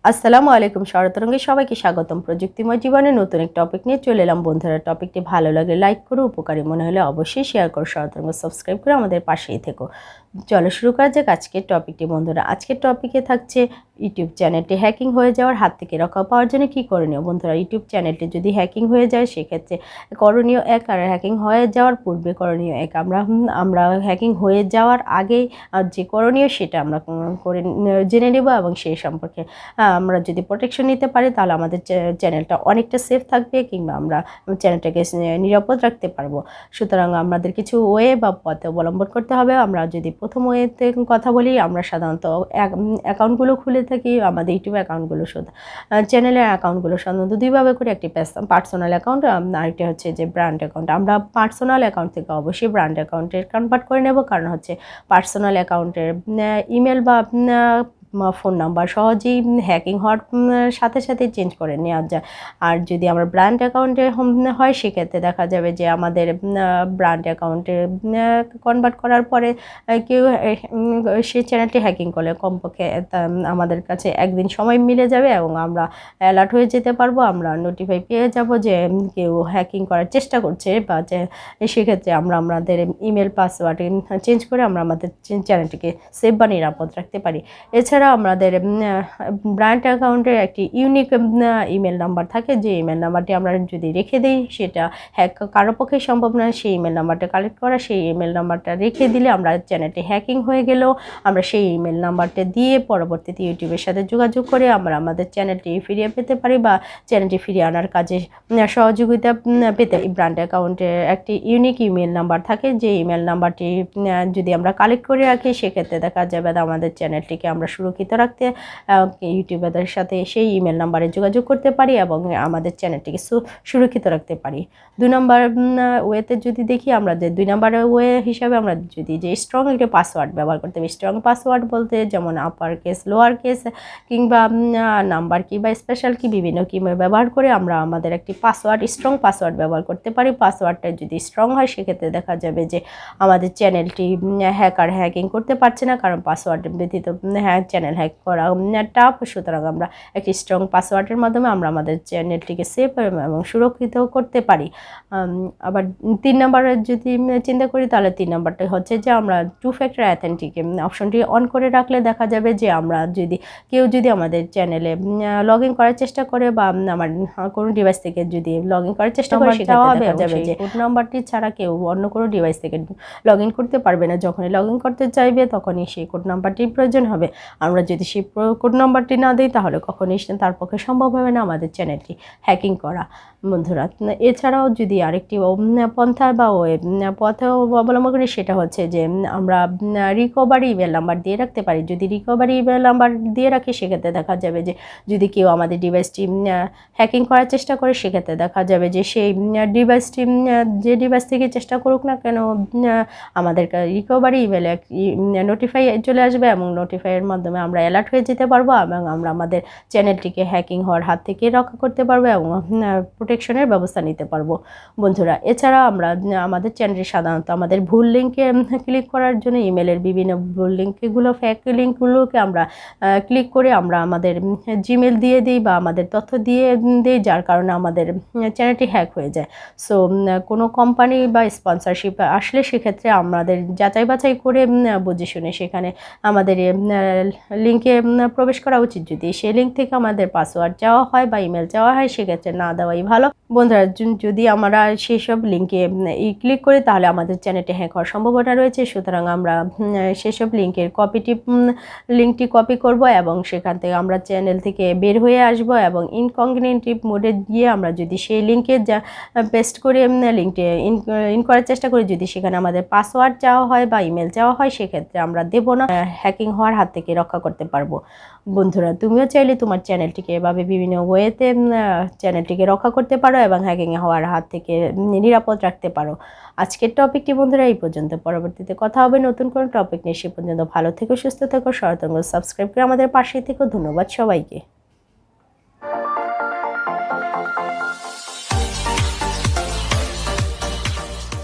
আসসালামু আলাইকুম। বরতরঙে সবাইকে স্বাগতম। প্রযুক্তিময় জীবনে নতুন এক টপিক নিয়ে চলে এলাম বন্ধুরা। টপিকটি ভালো লাগলে লাইক করো, উপকারী মনে হলে অবশ্যই শেয়ার করো, বরতরঙ সাবস্ক্রাইব করে আমাদের পাশেই থেকো। চলো শুরু করা যাক আজকের টপিকটি বন্ধুরা। আজকের টপিকে থাকছে ইউটিউব চ্যানেলটি হ্যাকিং হয়ে যাওয়ার হাত থেকে রক্ষা পাওয়ার জন্য কী করণীয়। বন্ধুরা, ইউটিউব চ্যানেলটি যদি হ্যাকিং হয়ে যায় সেক্ষেত্রে করণীয় এক, আর হ্যাকিং হয়ে যাওয়ার পূর্বে করণীয় এক। আমরা হ্যাকিং হয়ে যাওয়ার আগেই যে করণীয় সেটা আমরা করে জেনে নেব, এবং সেই সম্পর্কে আমরা যদি প্রোটেকশন নিতে পারি তাহলে আমাদের চ্যানেলটা অনেকটা সেফ থাকবে, কিংবা আমরা চ্যানেলটাকে নিরাপদ রাখতে পারবো। সুতরাং আমাদের কিছু ওয়ে বা পথ অবলম্বন করতে হবে। আমরা যদি প্রথম ওয়েতে কথা বলি, আমরা সাধারণত অ্যাকাউন্টগুলো খুলে থাকি। আমাদের ইউটিউব অ্যাকাউন্টগুলো চ্যানেলের অ্যাকাউন্টগুলো সাধারণত দুইভাবে করে, একটি পার্সোনাল অ্যাকাউন্ট, আরেকটি হচ্ছে যে ব্র্যান্ড অ্যাকাউন্ট। আমরা পার্সোনাল অ্যাকাউন্ট থেকে অবশ্যই ব্র্যান্ড অ্যাকাউন্টে কনভার্ট করে নেব, কারণ হচ্ছে পার্সোনাল অ্যাকাউন্টের ইমেল বা ফোন নাম্বার সহজেই হ্যাকিং হওয়ার সাথে সাথে চেঞ্জ করে নেওয়া যায়। আর যদি আমরা ব্র্যান্ড অ্যাকাউন্টে হয় সেক্ষেত্রে দেখা যাবে যে আমাদের ব্র্যান্ড অ্যাকাউন্টে কনভার্ট করার পরে কেউ সেই চ্যানেলটি হ্যাকিং করলে কমপক্ষে আমাদের কাছে একদিন সময় মিলে যাবে, এবং আমরা অ্যালার্ট হয়ে যেতে পারবো। আমরা নোটিফাই পেয়ে যাব যে কেউ হ্যাকিং করার চেষ্টা করছে, বা যে সেক্ষেত্রে আমরা আমাদের ইমেল পাসওয়ার্ড চেঞ্জ করে আমরা আমাদের চ্যানেলটিকে সেফ বা নিরাপদ রাখতে পারি। এছাড়া আমাদের ব্র্যান্ড অ্যাকাউন্টের একটি ইউনিক ইমেল নাম্বার থাকে, যে ইমেল নাম্বারটি আমরা যদি রেখে দিই সেটা কারো পক্ষে সম্ভব নয় সেই ইমেল নাম্বারটা কালেক্ট করা। সেই ইমেল নাম্বারটা রেখে দিলে আমরা চ্যানেলটি হ্যাকিং হয়ে গেলেও আমরা সেই ইমেল নাম্বারটা দিয়ে পরবর্তীতে ইউটিউবের সাথে যোগাযোগ করে আমরা আমাদের চ্যানেলটি ফিরিয়ে পেতে পারি, বা চ্যানেলটি ফিরিয়ে আনার কাজে সহযোগিতা পেতে পারি। ব্র্যান্ড অ্যাকাউন্টের একটি ইউনিক ইমেল নাম্বার থাকে, যে ইমেল নাম্বারটি যদি আমরা কালেক্ট করে রাখি সেক্ষেত্রে দেখা যাবে আমাদের চ্যানেলটিকে আমরা সুরক্ষিত রাখতে ইউটিউবারদের সাথে সেই ইমেল নাম্বারে যোগাযোগ করতে পারি, এবং আমাদের চ্যানেলটিকে সুরক্ষিত রাখতে পারি। 2 নম্বর ওয়েতে যদি দেখি, আমরা যে 2 নম্বরের ওয়ে হিসাবে আমরা যদি যে স্ট্রং একটা পাসওয়ার্ড ব্যবহার করতে হবে। স্ট্রং পাসওয়ার্ড বলতে যেমন আপার কেস, লোয়ার কেস, কিংবা নাম্বার কি বা স্পেশাল কি বিভিন্ন কি ব্যবহার করে আমরা আমাদের একটি পাসওয়ার্ড, স্ট্রং পাসওয়ার্ড ব্যবহার করতে পারি। পাসওয়ার্ডটা যদি স্ট্রং হয় সেক্ষেত্রে দেখা যাবে যে আমাদের চ্যানেলটি হ্যাকিং করতে পারছে না, কারণ পাসওয়ার্ড ব্যতীত চ্যানেল হ্যাক করা টাফ। সুতরাং আমরা একটি স্ট্রং পাসওয়ার্ডের মাধ্যমে আমরা আমাদের চ্যানেলটিকে সেফ এবং সুরক্ষিত করতে পারি। আবার 3 নম্বরের যদি চিন্তা করি তাহলে 3 নম্বরটা হচ্ছে যে আমরা 2 ফ্যাক্টর অ্যাথেন্টিকেট অপশনটি অন করে রাখলে দেখা যাবে যে আমরা কেউ যদি আমাদের চ্যানেলে লগ ইন করার চেষ্টা করে, বা আমার কোনো ডিভাইস থেকে যদি লগ ইন করার চেষ্টা করে, সেক্ষেত্রে দেখা যাবে যে কোড নাম্বারটি ছাড়া কেউ অন্য কোনো ডিভাইস থেকে লগ ইন করতে পারবে না। যখনই লগ ইন করতে চাইবে তখনই সেই কোড নাম্বারটির প্রয়োজন হবে। আমরা যদি সেই কোড নাম্বারটি না দিই তাহলে কখনোই তার পক্ষে সম্ভব হবে না আমাদের চ্যানেলটি হ্যাকিং করা। বন্ধুরা, এছাড়াও যদি আরেকটি পন্থা বা পথে অবলম্বন করি, সেটা হচ্ছে যে আমরা রিকভারি ইমেল নাম্বার দিয়ে রাখতে পারি। যদি রিকভারি ইমেল নাম্বার দিয়ে রাখি সেক্ষেত্রে দেখা যাবে যে যদি কেউ আমাদের ডিভাইসটি হ্যাকিং করার চেষ্টা করে সেক্ষেত্রে দেখা যাবে যে সেই ডিভাইসটি যে ডিভাইস থেকে চেষ্টা করুক না কেন, আমাদের রিকভারি ইমেলে নোটিফাই চলে আসবে, এবং নোটিফাইয়ের মাধ্যমে আমরা অ্যালার্ট হয়ে যেতে পারবো, এবং আমরা আমাদের চ্যানেলটিকে হ্যাকিং হওয়ার হাত থেকে রক্ষা করতে পারবো, এবং প্রোটেকশনের ব্যবস্থা নিতে পারবো। বন্ধুরা, এছাড়া আমরা আমাদের চ্যানেলটি সাধারণত আমাদের ভুল লিঙ্কে ক্লিক করার জন্য ইমেলের বিভিন্ন ভুল লিঙ্কগুলো, ফ্যাক লিঙ্কগুলোকে আমরা ক্লিক করে আমরা আমাদের জিমেল দিয়ে দিই বা আমাদের তথ্য দিয়ে দিই, যার কারণে আমাদের চ্যানেলটি হ্যাক হয়ে যায়। সো কোনো কোম্পানি বা স্পন্সরশিপ আসলে সেক্ষেত্রে আমাদের যাচাই বাছাই করে বুঝে শুনে সেখানে আমাদের লিঙ্কে প্রবেশ করা উচিত। যদি সেই লিঙ্ক থেকে আমাদের পাসওয়ার্ড চাওয়া হয় বা ইমেল চাওয়া হয় সেক্ষেত্রে না দেওয়াই ভালো। বন্ধুরা, যদি আমরা সেই সব লিঙ্কে ক্লিক করি তাহলে আমাদের চ্যানেলটি হ্যাক হওয়ার সম্ভাবনা রয়েছে। সুতরাং আমরা সেসব লিঙ্কের লিঙ্কটি কপি করব, এবং সেখান থেকে আমরা চ্যানেল থেকে বের হয়ে আসব, এবং ইনকগনিটিভ মোডে গিয়ে আমরা যদি সেই লিঙ্কে পেস্ট করে লিঙ্কটি ইন করার চেষ্টা করি, যদি সেখানে আমাদের পাসওয়ার্ড চাওয়া হয় বা ইমেল চাওয়া হয় সেক্ষেত্রে আমরা দেব না। হ্যাকিং হওয়ার হাত থেকে রক্ষা করতে পারবো। বন্ধুরা, তুমিও চাইলে তোমার চ্যানেলটিকে এভাবে বিভিন্ন ওয়েতে চ্যানেলটিকে রক্ষা করতে পারো এবং হ্যাকিং হওয়ার হাত থেকে নিরাপদ রাখতে পারো। আজকের টপিকটি বন্ধুরা এই পর্যন্ত। পরবর্তীতে কথা হবে নতুন কোনো টপিক নিয়ে। সে পর্যন্ত ভালো থেকো, সুস্থ থেকো, বরতরঙ সাবস্ক্রাইব করে আমাদের পাশে থেকো। ধন্যবাদ সবাইকে।